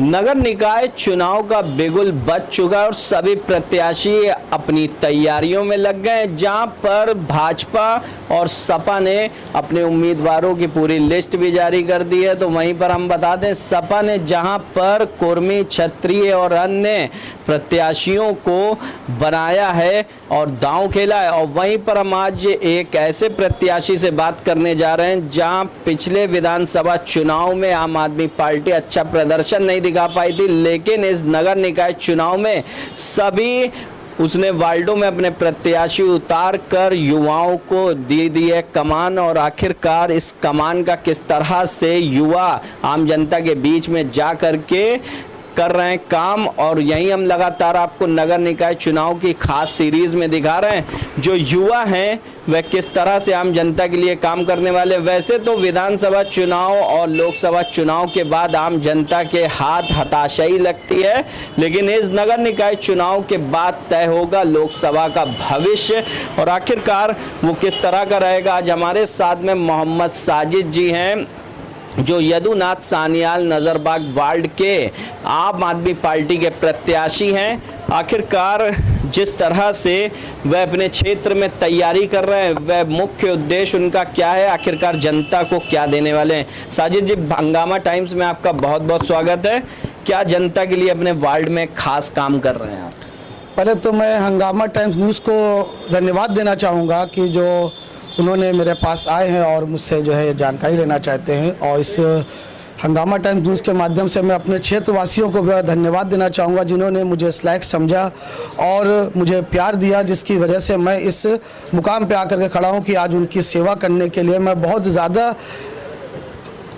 नगर निकाय चुनाव का बिगुल बज चुका है और सभी प्रत्याशी अपनी तैयारियों में लग गए, जहां पर भाजपा और सपा ने अपने उम्मीदवारों की पूरी लिस्ट भी जारी कर दी है। तो वहीं पर हम बता दें, सपा ने जहां पर कुर्मी, क्षत्रिय और अन्य प्रत्याशियों को बनाया है और दांव खेला है, और वहीं पर हम आज एक ऐसे प्रत्याशी से बात करने जा रहे हैं जहां पिछले विधानसभा चुनाव में आम आदमी पार्टी अच्छा प्रदर्शन नहीं दिखा पाई थी, लेकिन इस नगर निकाय चुनाव में सभी उसने वार्डों में अपने प्रत्याशी उतार कर युवाओं को दी है कमान। और आखिरकार इस कमान का किस तरह से युवा आम जनता के बीच में जा करके कर रहे हैं काम, और यही हम लगातार आपको नगर निकाय चुनाव की खास सीरीज में दिखा रहे हैं। जो युवा हैं वह किस तरह से आम जनता के लिए काम करने वाले। वैसे तो विधानसभा चुनाव और लोकसभा चुनाव के बाद आम जनता के हाथ हताशाई लगती है, लेकिन इस नगर निकाय चुनाव के बाद तय होगा लोकसभा का भविष्य और आखिरकार वो किस तरह का रहेगा। आज हमारे साथ में मोहम्मद साजिद जी हैं, जो यदुनाथ सान्याल नजरबाग वार्ड के आम आदमी पार्टी के प्रत्याशी हैं। आखिरकार जिस तरह से वह अपने क्षेत्र में तैयारी कर रहे हैं, वह मुख्य उद्देश्य उनका क्या है, आखिरकार जनता को क्या देने वाले हैं। साजिद जी, हंगामा टाइम्स में आपका बहुत बहुत स्वागत है। क्या जनता के लिए अपने वार्ड में खास काम कर रहे हैं आप? पहले तो मैं हंगामा टाइम्स न्यूज़ को धन्यवाद देना चाहूँगा कि जो उन्होंने मेरे पास आए हैं और मुझसे जो है जानकारी लेना चाहते हैं, और इस हंगामा टाइम्स न्यूज़ के माध्यम से मैं अपने क्षेत्रवासियों को भी धन्यवाद देना चाहूँगा जिन्होंने मुझे इस लायक समझा और मुझे प्यार दिया, जिसकी वजह से मैं इस मुकाम पे आकर के खड़ा हूँ कि आज उनकी सेवा करने के लिए मैं बहुत ज़्यादा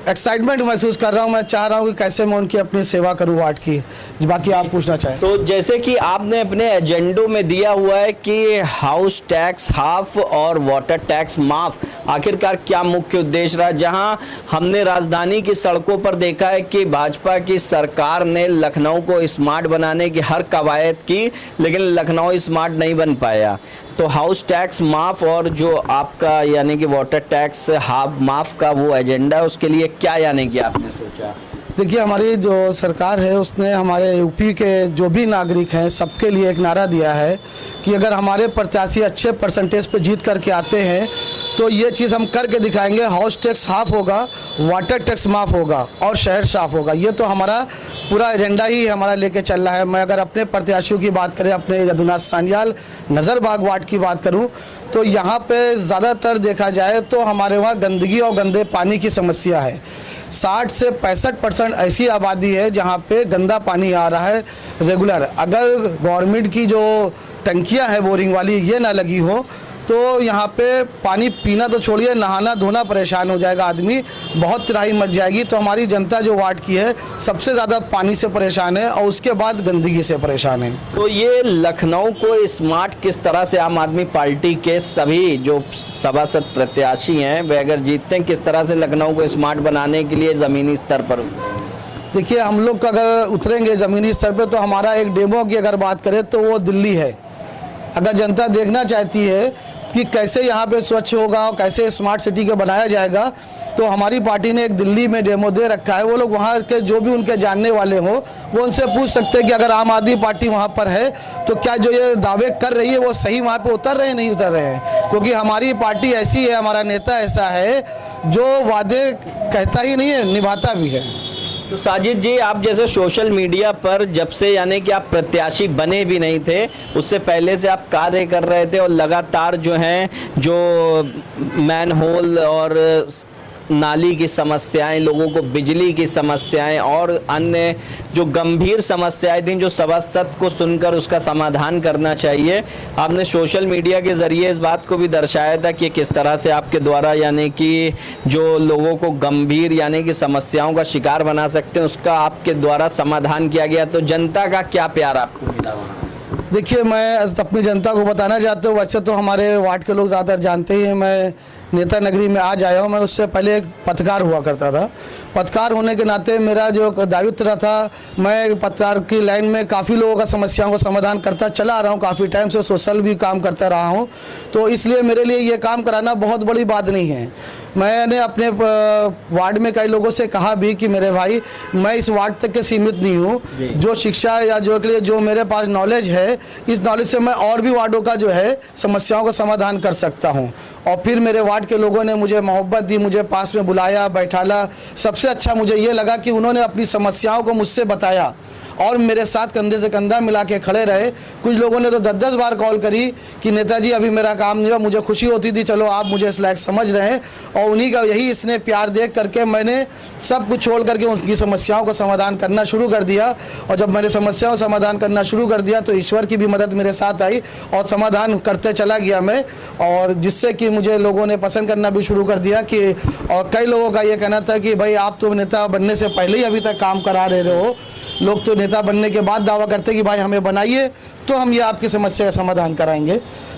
एक्साइटमेंट महसूस कर रहा हूँ। मैं चाह रहा हूँ कि कैसे मैं उनकी अपनी सेवा करूँ वार्ड की। बाकी आप पूछना चाहें तो जैसे कि आपने अपने एजेंडों में दिया हुआ है कि हाउस टैक्स हाफ और वाटर टैक्स माफ, आखिरकार क्या मुख्य उद्देश्य रहा? जहां हमने राजधानी की सड़कों पर देखा है कि भाजपा की सरकार ने लखनऊ को स्मार्ट बनाने की हर कवायद की, लेकिन लखनऊ स्मार्ट नहीं बन पाया। तो हाउस टैक्स माफ और जो आपका यानी कि वाटर टैक्स हाफ माफ का वो एजेंडा है, उसके लिए क्या यानी कि आपने सोचा? देखिए, हमारी जो सरकार है उसने हमारे यूपी के जो भी नागरिक हैं सबके लिए एक नारा दिया है कि अगर हमारे प्रत्याशी अच्छे परसेंटेज पे जीत करके आते हैं तो ये चीज़ हम करके दिखाएंगे। हाउस टैक्स हाफ होगा, वाटर टैक्स माफ होगा और शहर साफ होगा। ये तो हमारा पूरा एजेंडा ही हमारा लेके चल रहा है। मैं अगर अपने प्रत्याशियों की बात करें, अपने यदुनाथ सान्याल नज़रबाग वार्ड की बात करूं, तो यहाँ पे ज़्यादातर देखा जाए तो हमारे वहाँ गंदगी और गंदे पानी की समस्या है। 60 से 65% ऐसी आबादी है जहाँ पे गंदा पानी आ रहा है रेगुलर। अगर गवर्नमेंट की जो टंकियाँ हैं बोरिंग वाली ये ना लगी हो तो यहाँ पे पानी पीना तो छोड़िए, नहाना धोना परेशान हो जाएगा आदमी, बहुत त्राही मच जाएगी। तो हमारी जनता जो वार्ड की है सबसे ज़्यादा पानी से परेशान है और उसके बाद गंदगी से परेशान है। तो ये लखनऊ को स्मार्ट किस तरह से आम आदमी पार्टी के सभी जो सभासद प्रत्याशी हैं वे अगर जीतते हैं, किस तरह से लखनऊ को स्मार्ट बनाने के लिए ज़मीनी स्तर पर? देखिए, हम लोग अगर उतरेंगे ज़मीनी स्तर पर तो हमारा एक डेमो की अगर बात करें तो वो दिल्ली है। अगर जनता देखना चाहती है कि कैसे यहाँ पे स्वच्छ होगा और कैसे स्मार्ट सिटी को बनाया जाएगा, तो हमारी पार्टी ने एक दिल्ली में डेमो दे रखा है। वो लोग वहाँ के जो भी उनके जानने वाले हो वो उनसे पूछ सकते हैं कि अगर आम आदमी पार्टी वहाँ पर है तो क्या जो ये दावे कर रही है वो सही वहाँ पे उतर रहे हैं नहीं उतर रहे हैं। क्योंकि हमारी पार्टी ऐसी है, हमारा नेता ऐसा है जो वादे कहता ही नहीं है, निभाता भी है। तो साजिद जी, आप जैसे सोशल मीडिया पर जब से यानी कि आप प्रत्याशी बने भी नहीं थे, उससे पहले से आप कार्य कर रहे थे और लगातार जो हैं जो मैन होल और नाली की समस्याएं, लोगों को बिजली की समस्याएं और अन्य जो गंभीर समस्याएं थीं जो सभासद को सुनकर उसका समाधान करना चाहिए, आपने सोशल मीडिया के ज़रिए इस बात को भी दर्शाया था कि किस तरह से आपके द्वारा यानी कि जो लोगों को गंभीर यानी कि समस्याओं का शिकार बना सकते हैं उसका आपके द्वारा समाधान किया गया। तो जनता का क्या प्यार आपको मिला वहाँ? देखिए, मैं अपनी जनता को बताना चाहता हूँ, वैसे तो हमारे वार्ड के लोग ज़्यादातर जानते ही हैं, मैं नेता नगरी में आज आया हूँ। मैं उससे पहले एक पत्रकार हुआ करता था। पत्रकार होने के नाते मेरा जो दायित्व था, मैं पत्रकार की लाइन में काफ़ी लोगों का समस्याओं का समाधान करता चला आ रहा हूँ, काफ़ी टाइम से सोशल भी काम करता रहा हूँ। तो इसलिए मेरे लिए ये काम कराना बहुत बड़ी बात नहीं है। मैंने अपने वार्ड में कई लोगों से कहा भी कि मेरे भाई मैं इस वार्ड तक के सीमित नहीं हूँ, जो शिक्षा या जो के लिए जो मेरे पास नॉलेज है, इस नॉलेज से मैं और भी वार्डों का जो है समस्याओं का समाधान कर सकता हूँ। और फिर मेरे वार्ड के लोगों ने मुझे मोहब्बत दी, मुझे पास में बुलाया, बैठाला। सबसे अच्छा मुझे ये लगा कि उन्होंने अपनी समस्याओं को मुझसे बताया और मेरे साथ कंधे से कंधा मिला के खड़े रहे। कुछ लोगों ने तो 10-10 बार कॉल करी कि नेताजी अभी मेरा काम नहीं हुआ। मुझे खुशी होती थी, चलो आप मुझे इस लायक समझ रहे हैं। और उन्हीं का यही इसने प्यार देख करके मैंने सब कुछ छोड़ करके उनकी समस्याओं का समाधान करना शुरू कर दिया। और जब मैंने समस्याओं का समाधान करना शुरू कर दिया तो ईश्वर की भी मदद मेरे साथ आई और समाधान करते चला गया मैं, और जिससे कि मुझे लोगों ने पसंद करना भी शुरू कर दिया कि, और कई लोगों का ये कहना था कि भाई आप तो नेता बनने से पहले ही अभी तक काम करा रहे हो। लोग तो नेता बनने के बाद दावा करते कि भाई हमें बनाइए तो हम ये आपकी समस्या का समाधान कराएंगे।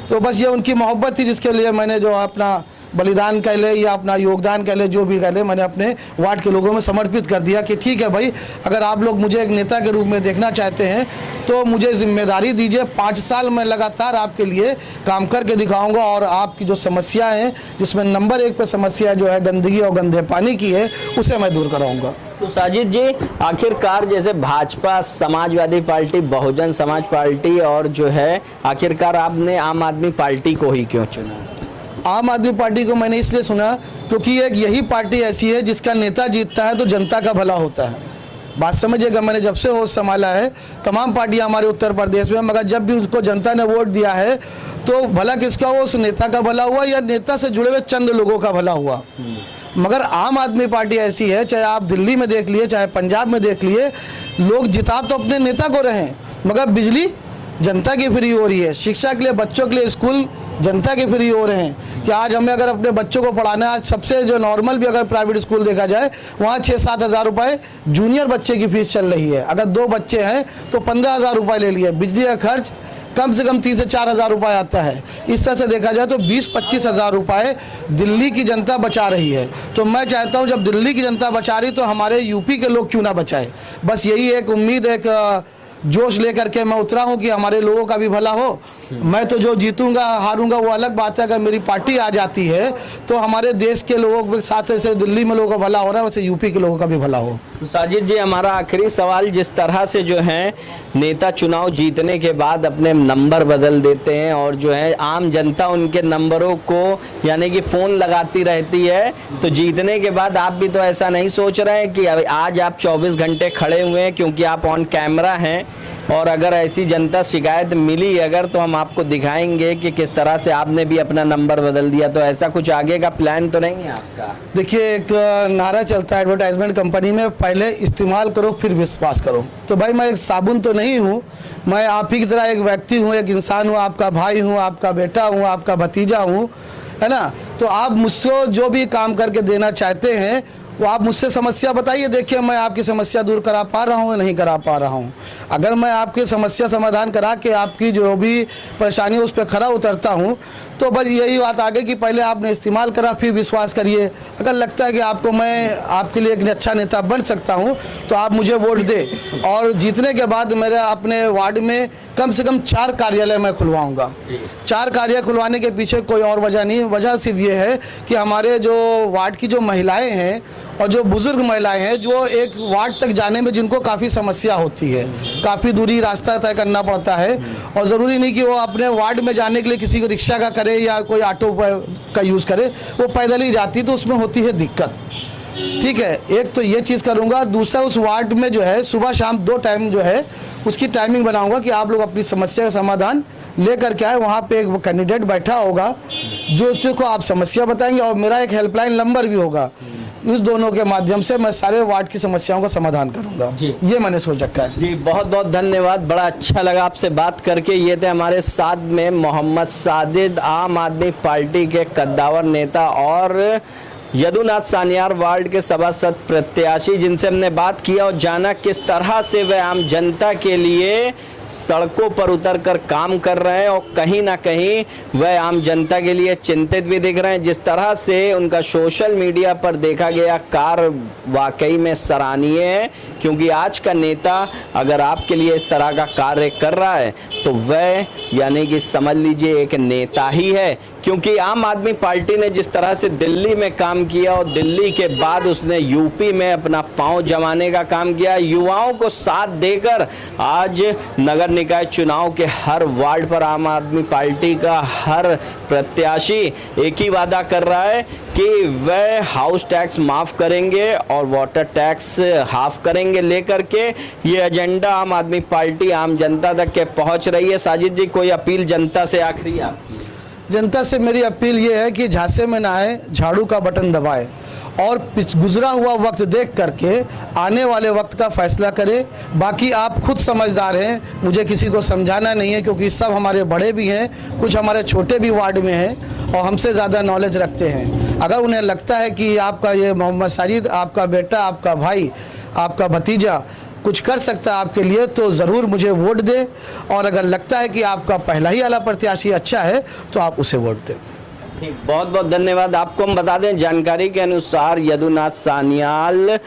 तो बस ये उनकी मोहब्बत थी जिसके लिए मैंने जो अपना बलिदान कह ले या अपना योगदान कह ले, जो भी कह ले, मैंने अपने वार्ड के लोगों में समर्पित कर दिया कि ठीक है भाई, अगर आप लोग मुझे एक नेता के रूप में देखना चाहते हैं तो मुझे जिम्मेदारी दीजिए। 5 साल मैं लगातार आपके लिए काम करके दिखाऊंगा और आपकी जो समस्याएं हैं, जिसमें नंबर 1 पे समस्या जो है गंदगी और गंदे पानी की है, उसे मैं दूर कराऊंगा। तो साजिद जी, आखिरकार जैसे भाजपा, समाजवादी पार्टी, बहुजन समाज पार्टी और जो है, आखिरकार आपने आम आदमी पार्टी को ही क्यों चुना? आम आदमी पार्टी को मैंने इसलिए सुना क्योंकि एक यही पार्टी ऐसी है जिसका नेता जीतता है तो जनता का भला होता है। बात समझिएगा, मैंने जब से होश संभाला है तमाम पार्टियां हमारे उत्तर प्रदेश में, मगर जब भी उसको जनता ने वोट दिया है तो भला किसका हुआ? उस नेता का भला हुआ या नेता से जुड़े हुए चंद लोगों का भला हुआ। मगर आम आदमी पार्टी ऐसी है, चाहे आप दिल्ली में देख लिए, चाहे पंजाब में देख लिए, लोग जिता तो अपने नेता को रहे मगर बिजली जनता की फ्री हो रही है, शिक्षा के लिए बच्चों के लिए स्कूल जनता के फ्री हो रहे हैं। कि आज हमें अगर अपने बच्चों को पढ़ाना है, आज सबसे जो नॉर्मल भी अगर प्राइवेट स्कूल देखा जाए वहाँ 6-7 हज़ार रुपये जूनियर बच्चे की फीस चल रही है। अगर 2 बच्चे हैं तो 15,000 रुपये ले लिए। बिजली का खर्च कम से कम 3 से 4 हज़ार रुपये आता है। इस तरह से देखा जाए तो 20-25 हज़ार रुपये दिल्ली की जनता बचा रही है। तो मैं चाहता हूँ जब दिल्ली की जनता बचा रही तो हमारे यूपी के लोग क्यों ना बचाए। बस यही एक उम्मीद, एक जोश लेकर के मैं उतरा हूँ कि हमारे लोगों का भी भला हो। मैं तो जो जीतूंगा हारूंगा वो अलग बात है, अगर मेरी पार्टी आ जाती है तो हमारे देश के लोगों के साथ जैसे दिल्ली में लोगों का भला हो रहा है वैसे यूपी के लोगों का भी भला हो। तो साजिद जी, हमारा आखिरी सवाल, जिस तरह से जो है नेता चुनाव जीतने के बाद अपने नंबर बदल देते हैं और जो है आम जनता उनके नंबरों को यानी कि फ़ोन लगाती रहती है, तो जीतने के बाद आप भी तो ऐसा नहीं सोच रहे हैं कि आज आप 24 घंटे खड़े हुए हैं क्योंकि आप ऑन कैमरा हैं, और अगर ऐसी जनता शिकायत मिली अगर तो हम आपको दिखाएंगे कि किस तरह से आपने भी अपना नंबर बदल दिया। तो ऐसा कुछ आगे का प्लान तो नहीं है आपका? देखिए, एक नारा चलता है एडवर्टाइजमेंट कंपनी में, पहले इस्तेमाल करो फिर विश्वास करो। तो भाई मैं एक साबुन तो नहीं हूँ, मैं आप ही की तरह एक व्यक्ति हूँ, एक इंसान हूँ, आपका भाई हूँ, आपका बेटा हूँ, आपका भतीजा हूँ, है ना। तो आप मुझसे जो भी काम करके देना चाहते हैं वो आप मुझसे समस्या बताइए, देखिए मैं आपकी समस्या दूर करा पा रहा हूँ या नहीं करा पा रहा हूँ। अगर मैं आपकी समस्या समाधान करा के आपकी जो भी परेशानी है उस पर खरा उतरता हूँ तो बस यही बात आ गई कि पहले आपने इस्तेमाल करा फिर विश्वास करिए। अगर लगता है कि आपको मैं आपके लिए एक अच्छा नेता बन सकता हूँ तो आप मुझे वोट दें, और जीतने के बाद मेरे अपने वार्ड में कम से कम 4 कार्यालय मैं खुलवाऊँगा। 4 कार्यालय खुलवाने के पीछे कोई और वजह नहीं, वजह सिर्फ ये है कि हमारे जो वार्ड की जो महिलाएँ हैं और जो बुज़ुर्ग महिलाएं हैं, जो एक वार्ड तक जाने में जिनको काफ़ी समस्या होती है, काफ़ी दूरी रास्ता तय करना पड़ता है, और ज़रूरी नहीं कि वो अपने वार्ड में जाने के लिए किसी को रिक्शा का करे या कोई ऑटो का यूज़ करे, वो पैदल ही जाती तो उसमें होती है दिक्कत। ठीक है, एक तो ये चीज़ करूँगा। दूसरा, उस वार्ड में जो है सुबह शाम 2 टाइम जो है उसकी टाइमिंग बनाऊँगा कि आप लोग अपनी समस्या का समाधान लेकर के आए। वहाँ पे एक कैंडिडेट बैठा होगा जो उसको आप समस्या बताएंगे, और मेरा एक हेल्पलाइन नंबर भी होगा। इस दोनों के माध्यम से मैं सारे वार्ड की समस्याओं का समाधान करूंगा। ये मैंने सोच रखा है। जी, बहुत बहुत धन्यवाद, बड़ा अच्छा लगा आपसे बात करके। ये थे हमारे साथ में मोहम्मद साजिद, आम आदमी पार्टी के कद्दावर नेता और यदुनाथ सानियार वार्ड के सभासद प्रत्याशी, जिनसे हमने बात किया और जाना किस तरह से वे आम जनता के लिए सड़कों पर उतरकर काम कर रहे हैं, और कहीं ना कहीं वह आम जनता के लिए चिंतित भी दिख रहे हैं। जिस तरह से उनका सोशल मीडिया पर देखा गया कार्य वाकई में सराहनीय है, क्योंकि आज का नेता अगर आपके लिए इस तरह का कार्य कर रहा है तो वह यानी कि समझ लीजिए एक नेता ही है। क्योंकि आम आदमी पार्टी ने जिस तरह से दिल्ली में काम किया और दिल्ली के बाद उसने यूपी में अपना पांव जमाने का काम किया, युवाओं को साथ देकर आज नगर निकाय चुनाव के हर वार्ड पर आम आदमी पार्टी का हर प्रत्याशी एक ही वादा कर रहा है कि वह हाउस टैक्स माफ करेंगे और वाटर टैक्स हाफ करेंगे लेकर के ये एजेंडा आम आदमी पार्टी आम जनता तक के पहुंच रही है। साजिद जी, कोई अपील जनता से आखिरी आपकी? जनता से मेरी अपील ये है कि झांसे में ना आए, झाड़ू का बटन दबाए और गुजरा हुआ वक्त देख करके आने वाले वक्त का फैसला करें। बाकी आप खुद समझदार हैं, मुझे किसी को समझाना नहीं है, क्योंकि सब हमारे बड़े भी हैं, कुछ हमारे छोटे भी वार्ड में हैं और हमसे ज़्यादा नॉलेज रखते हैं। अगर उन्हें लगता है कि आपका ये मोहम्मद साजिद, आपका बेटा, आपका भाई, आपका भतीजा कुछ कर सकता है आपके लिए तो ज़रूर मुझे वोट दें, और अगर लगता है कि आपका पहला ही वाला प्रत्याशी अच्छा है तो आप उसे वोट दें। बहुत बहुत धन्यवाद। आपको हम बता दें, जानकारी के अनुसार यदुनाथ सान्याल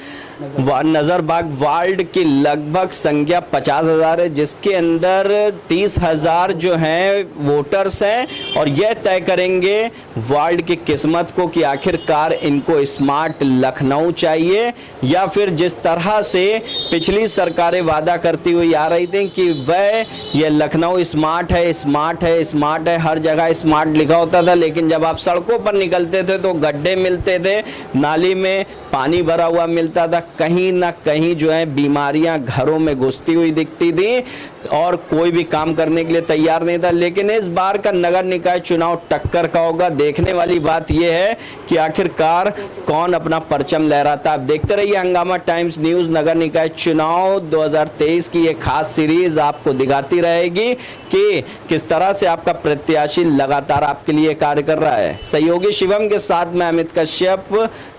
नजरबाग वार्ड की लगभग संख्या 50,000 है, जिसके अंदर 30,000 जो हैं वोटर्स हैं और यह तय करेंगे वार्ड की किस्मत को कि आखिरकार इनको स्मार्ट लखनऊ चाहिए या फिर जिस तरह से पिछली सरकारें वादा करती हुई आ रही थी कि वह ये लखनऊ स्मार्ट है, स्मार्ट है, स्मार्ट है, हर जगह स्मार्ट लिखा होता था, लेकिन जब आप सड़कों पर निकलते थे तो गड्ढे मिलते थे, नाली में पानी भरा हुआ मिलता था, कहीं ना कहीं जो है बीमारियां घरों में घुसती हुई दिखती थी और कोई भी काम करने के लिए तैयार नहीं था। लेकिन इस बार का नगर निकाय चुनाव टक्कर का होगा। देखने वाली बात यह है कि आखिरकार कौन अपना परचम लहराता। आप देखते रहिए हंगामा टाइम्स न्यूज़। नगर निकाय चुनाव 2023 की ये खास सीरीज आपको दिखाती रहेगी कि किस तरह से आपका प्रत्याशी लगातार आपके लिए कार्य कर रहा है। सहयोगी शिवम के साथ मैं अमित कश्यप,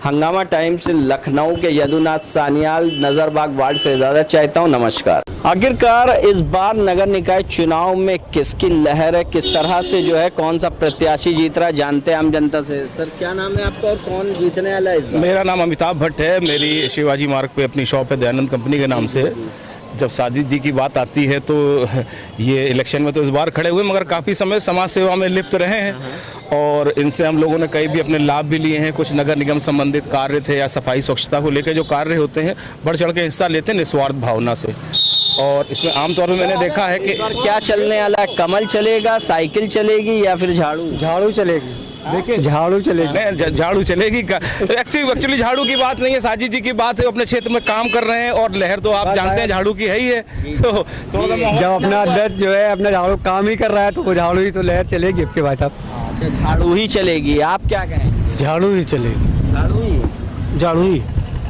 हंगामा टाइम्स लखनऊ के यदुनाथ सान्याल नजरबाग वार्ड से इजाजत चाहता हूं। नमस्कार। आखिरकार इस बार नगर निकाय चुनाव में किसकी लहर है, किस तरह से जो है कौन सा प्रत्याशी जीत रहा है, जानते हैं आम जनता से। सर, क्या नाम है आपका और कौन जीतने वाला है इस बार? मेरा नाम अमिताभ भट्ट है। मेरी शिवाजी मार्ग पे अपनी शॉप है दयानंद कंपनी के नाम से। जब साजिद जी की बात आती है तो ये इलेक्शन में तो इस बार खड़े हुए, मगर काफ़ी समय समाज सेवा में लिप्त रहे हैं और इनसे हम लोगों ने कई भी अपने लाभ भी लिए हैं। कुछ नगर निगम संबंधित कार्य थे या सफाई स्वच्छता को लेकर जो कार्य होते हैं, बढ़ चढ़ के हिस्सा लेते हैं निस्वार्थ भावना से। और इसमें आमतौर पर मैंने देखा है कि क्या चलने वाला है, कमल चलेगा, साइकिल चलेगी या फिर झाड़ू? झाड़ू चलेगी। देखिए, झाड़ू चलेगी। झाड़ू चलेगी। एक्चुअली झाड़ू की बात नहीं है, साजिद जी की बात है। अपने क्षेत्र में काम कर रहे हैं और लहर तो आप जानते हैं झाड़ू की है ही है। तो जब अपना अध्यक्ष जो है अपना झाड़ू काम ही कर रहा है तो वो झाड़ू ही तो लहर चलेगी आपके भाई साहब। अच्छा, झाड़ू ही चलेगी। आप क्या कहें? झाड़ू ही चलेगी। झाड़ू ही? झाड़ू ही।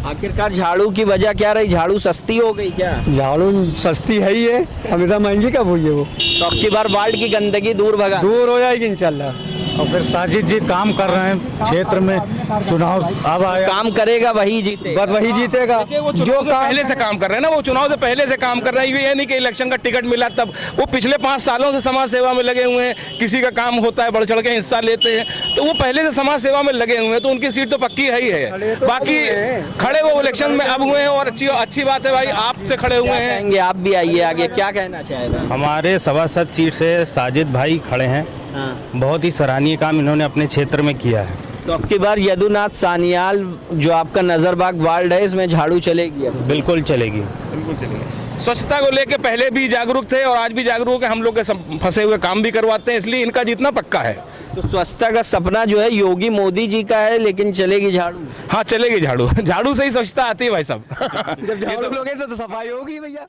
आखिरकार झाड़ू की वजह क्या रही? झाड़ू सस्ती हो गई क्या? झाड़ू सस्ती है ही है, हमेशा महंगी कब हुई है वो। तो अब की बार वार्ड की गंदगी दूर हो जाएगी इंशाल्लाह। और फिर साजिद जी काम कर रहे हैं क्षेत्र में, चुनाव अब आया, काम करेगा वही जीतेगा। बस वही जीतेगा जो पहले से काम कर रहे हैं ना, वो चुनाव से पहले से काम कर रहे हैं। ये नहीं कि इलेक्शन का टिकट मिला तब, वो पिछले 5 सालों से समाज सेवा में लगे हुए हैं। किसी का काम होता है बढ़ चढ़ के हिस्सा लेते हैं, तो वो पहले से समाज सेवा में लगे हुए हैं, तो उनकी सीट तो पक्की है ही है। बाकी खड़े वो इलेक्शन में अब हुए हैं और अच्छी बात है भाई, आपसे खड़े हुए हैं। आप भी आइए आगे, क्या कहना चाहेगा? हमारे सभासद सीट से साजिद भाई खड़े हैं। बहुत ही सराहनीय काम इन्होंने अपने क्षेत्र में किया है। तो अब की बार यदुनाथ सान्याल जो आपका नजरबाग वार्ड है, इसमें झाड़ू चलेगी? बिल्कुल चलेगी। बिल्कुल चलेगी। स्वच्छता को लेके पहले भी जागरूक थे और आज भी जागरूक है। हम लोग के फंसे हुए काम भी करवाते हैं, इसलिए इनका जीतना पक्का है। तो स्वच्छता का सपना जो है योगी मोदी जी का है, लेकिन चलेगी झाड़ू? हाँ, चलेगी झाड़ू। झाड़ू से ही स्वच्छता आती है भाई साहब। जब झाड़ू लोगे तो सफाई होगी भैया।